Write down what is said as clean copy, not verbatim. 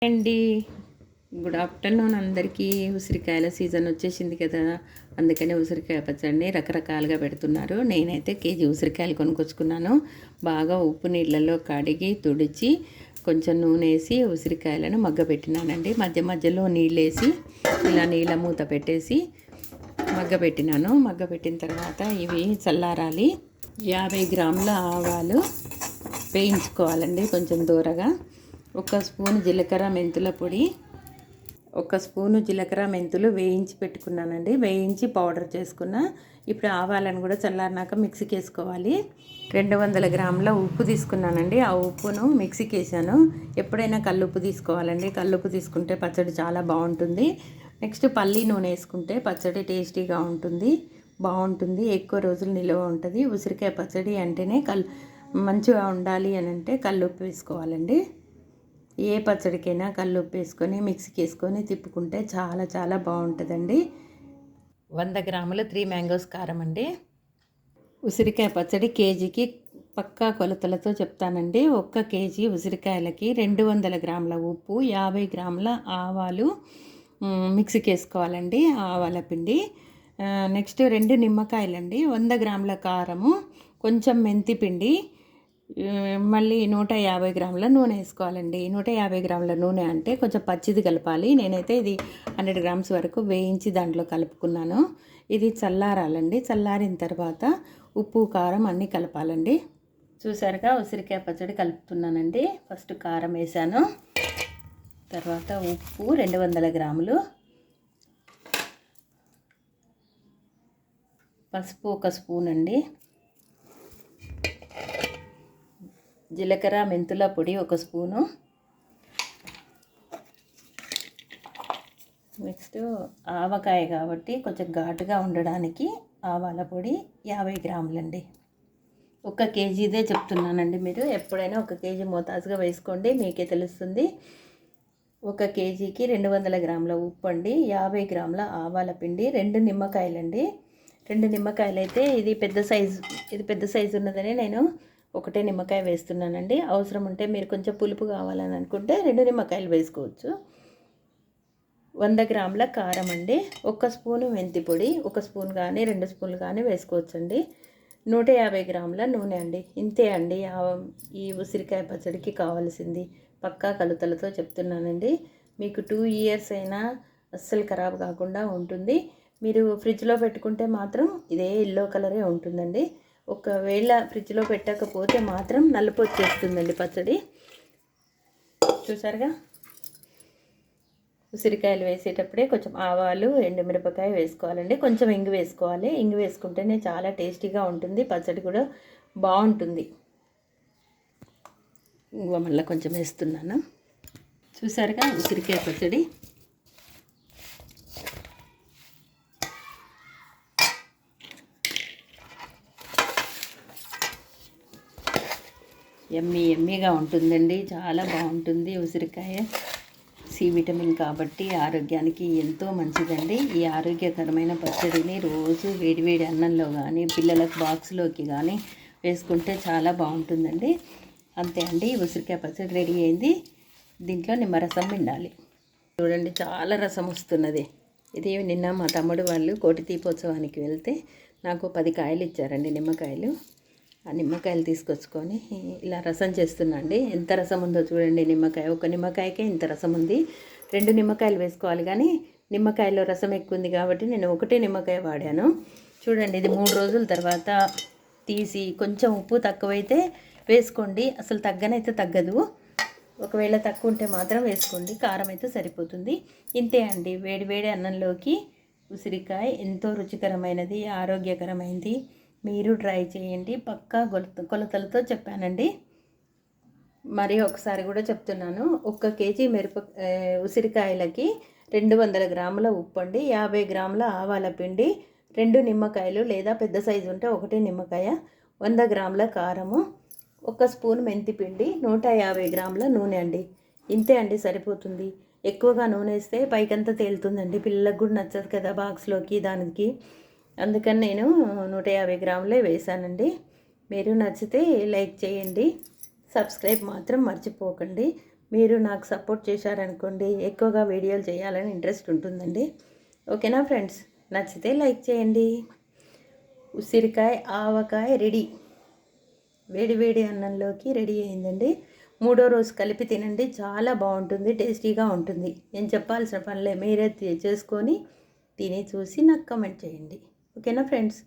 అండి. Good afternoon అందరికీ. ఉసిరికాయల సీజన్ వచ్చేసింది కదా, అందుకని ఉసిరికాయ పచ్చడిని రకరకాలుగా పెడుతున్నారు. నేనైతే కేజీ ఉసిరికాయలు కొనుక్కొచ్చుకున్నాను. బాగా ఉప్పు నీళ్ళలో కడిగి తుడిచి కొంచెం నూనె వేసి ఉసిరికాయలను మగ్గబెట్టినానండి. మధ్య మధ్యలో నీళ్ళు వేసి ఇలా నీళ్ళ మూత పెట్టేసి మగ్గబెట్టినాను. మగ్గబెట్టిన తర్వాత ఇవి చల్లారాలి. 50 గ్రాముల ఆవాలు వేయించుకోవాలండి కొంచెం దూరగా. ఒక స్పూను జీలకర్ర మెంతుల పొడి, ఒక స్పూను జీలకర్ర మెంతులు వేయించి పెట్టుకున్నానండి. వేయించి పౌడర్ చేసుకున్న. ఇప్పుడు ఆవాలను కూడా చల్లారినాక మిక్సీకి వేసుకోవాలి. 200 గ్రాముల ఉప్పు తీసుకున్నానండి. ఆ ఉప్పును మిక్సీకి వేసాను. ఎప్పుడైనా కల్లుప్పు తీసుకోవాలండి. కల్లుప్పు తీసుకుంటే పచ్చడి చాలా బాగుంటుంది. నెక్స్ట్ పల్లి నూనె వేసుకుంటే పచ్చడి టేస్టీగా ఉంటుంది, బాగుంటుంది, ఎక్కువ రోజులు నిల్వ ఉంటుంది. ఉసిరికాయ పచ్చడి అంటేనే మంచిగా ఉండాలి అని అంటే కల్లుప్పు వేసుకోవాలండి. ఏ పచ్చడికైనా కల్లుప్పు వేసుకొని మిక్సీకి వేసుకొని తిప్పుకుంటే చాలా చాలా బాగుంటుందండి. 100 గ్రాముల 3 మ్యాంగోస్ కారం అండి. ఉసిరికాయ పచ్చడి కేజీకి పక్కా కొలతలతో చెప్తానండి. 1 కేజీ ఉసిరికాయలకి 200 గ్రాముల ఉప్పు, 50 గ్రాముల ఆవాలు మిక్సీకి వేసుకోవాలండి. ఆవాల పిండి. నెక్స్ట్ 2 నిమ్మకాయలండి, 100 గ్రాముల కారము, కొంచెం మెంతి పిండి, మళ్ళీ 150 గ్రాముల నూనె వేసుకోవాలండి. 150 గ్రాముల నూనె అంటే కొంచెం పచ్చిది కలపాలి. నేనైతే ఇది 100 గ్రామ్స్ వరకు వేయించి దాంట్లో కలుపుకున్నాను. ఇది చల్లారాలండి. చల్లారిన తర్వాత ఉప్పు కారం అన్నీ కలపాలండి. చూసారుగా ఉసిరికాయ పచ్చడి కలుపుతున్నానండి. ఫస్ట్ కారం వేసాను, తర్వాత ఉప్పు 200 గ్రాములు, పసుపు 1 స్పూన్ అండి, జీలకర్ర మెంతుల పొడి 1 స్పూను, నెక్స్ట్ ఆవకాయ కాబట్టి కొంచెం ఘాటుగా ఉండడానికి ఆవాల పొడి 50 గ్రాములండి. 1 కేజీదే చెప్తున్నానండి. మీరు ఎప్పుడైనా 1 కేజీ మోతాజుగా వేసుకోండి, మీకే తెలుస్తుంది. 1 కేజీకి 200 గ్రాముల ఉప్పు అండి, 50 గ్రాముల ఆవాల పిండి, 2 నిమ్మకాయలండి. 2 నిమ్మకాయలు అయితే ఇది పెద్ద సైజు ఉన్నదని నేను 1 నిమ్మకాయ వేస్తున్నానండి. అవసరం ఉంటే మీరు కొంచెం పులుపు కావాలని అనుకుంటే 2 నిమ్మకాయలు వేసుకోవచ్చు. 100 గ్రాముల కారం అండి, 1 స్పూను మెంతి పొడి, 1 స్పూన్ కానీ 2 స్పూన్లు కానీ వేసుకోవచ్చండి. 150 గ్రాముల నూనె అండి. ఇంతే అండి ఈ ఉసిరికాయ పచ్చడికి కావాల్సింది. పక్కా కొలతలతో చెప్తున్నానండి. మీకు 2 ఇయర్స్ అయినా అస్సలు ఖరాబ్ కాకుండా ఉంటుంది. మీరు ఫ్రిడ్జ్లో పెట్టుకుంటే మాత్రం ఇదే ఎల్లో కలరే ఉంటుందండి. ఒకవేళ ఫ్రిడ్జ్లో పెట్టకపోతే మాత్రం నలుపు వచ్చేస్తుందండి పచ్చడి. చూసారుగా, ఉసిరికాయలు వేసేటప్పుడే కొంచెం ఆవాలు, ఎండుమిరపకాయ వేసుకోవాలండి. కొంచెం ఇంగు వేసుకోవాలి. ఇంగు వేసుకుంటేనే చాలా టేస్టీగా ఉంటుంది, పచ్చడి కూడా బాగుంటుంది. ఇంగువ మళ్ళీ కొంచెం వేస్తున్నాను. చూసారుగా ఉసిరికాయ పచ్చడి. ఎమ్మీగా ఉంటుందండి, చాలా బాగుంటుంది. ఉసిరికాయ సి విటమిన్ కాబట్టి ఆరోగ్యానికి ఎంతో మంచిదండి. ఈ ఆరోగ్యకరమైన పచ్చడిని రోజు వేడివేడి అన్నంలో కానీ పిల్లలకు బాక్స్లోకి కానీ వేసుకుంటే చాలా బాగుంటుందండి. అంతే అండి, ఉసిరికాయ పచ్చడి రెడీ అయింది. దీంట్లో నిమ్మరసం పిండాలి. చూడండి, చాలా రసం వస్తున్నది. ఇది నిన్న మా తమ్ముడు వాళ్ళు కోటి దీపోత్సవానికి వెళ్తే నాకు 10 కాయలు ఇచ్చారండి, నిమ్మకాయలు. ఆ నిమ్మకాయలు తీసుకొచ్చుకొని ఇలా రసం చేస్తున్నా అండి. ఎంత రసం ఉందో చూడండి. నిమ్మకాయ, 1 నిమ్మకాయకే ఇంత రసం ఉంది. 2 నిమ్మకాయలు వేసుకోవాలి, కానీ నిమ్మకాయలో రసం ఎక్కువ ఉంది కాబట్టి నేను 1 నిమ్మకాయ వాడాను. చూడండి, ఇది 3 రోజుల తర్వాత తీసి కొంచెం ఉప్పు తక్కువైతే వేసుకోండి. అసలు తగ్గనైతే తగ్గదు. ఒకవేళ తక్కువ ఉంటే మాత్రం వేసుకోండి. కారం అయితే సరిపోతుంది. ఇంతే అండి, వేడి అన్నంలోకి ఉసిరికాయ ఎంతో రుచికరమైనది, ఆరోగ్యకరమైనది. మీరు ట్రై చేయండి. పక్కా కొలతలతో చెప్పానండి. మరి ఒకసారి కూడా చెప్తున్నాను. 1 కేజీ ఉసిరికాయలకి 200 గ్రాముల ఉప్పు అండి, 50 గ్రాముల ఆవాల పిండి, 2 నిమ్మకాయలు లేదా పెద్ద సైజు ఉంటే 1 నిమ్మకాయ, 100 గ్రాముల కారము, 1 స్పూన్ మెంతి పిండి, 150 గ్రాముల నూనె అండి. ఇంతే అండి, సరిపోతుంది. ఎక్కువగా నూనె వేస్తే పైకంతా తేలుతుందండి, పిల్లలకు కూడా నచ్చదు కదా బాక్స్లోకి దానికి. అందుకని నేను 150 గ్రాములే వేసానండి. మీరు నచ్చితే లైక్ చేయండి, సబ్స్క్రైబ్ మాత్రం మర్చిపోకండి. మీరు నాకు సపోర్ట్ చేశారనుకోండి ఎక్కువగా వీడియోలు చేయాలని ఇంట్రెస్ట్ ఉంటుందండి. ఓకేనా ఫ్రెండ్స్? నచ్చితే లైక్ చేయండి. ఉసిరికాయ ఆవకాయ రెడీ. వేడి వేడి అన్నంలోకి రెడీ అయిందండి. 3వ రోజు కలిపి తినండి, చాలా బాగుంటుంది, టేస్టీగా ఉంటుంది. నేను చెప్పాల్సిన పనిలే, మీరే చేసుకొని తిని చూసి నాకు కామెంట్ చేయండి. ఓకేనా ఫ్రెండ్స్?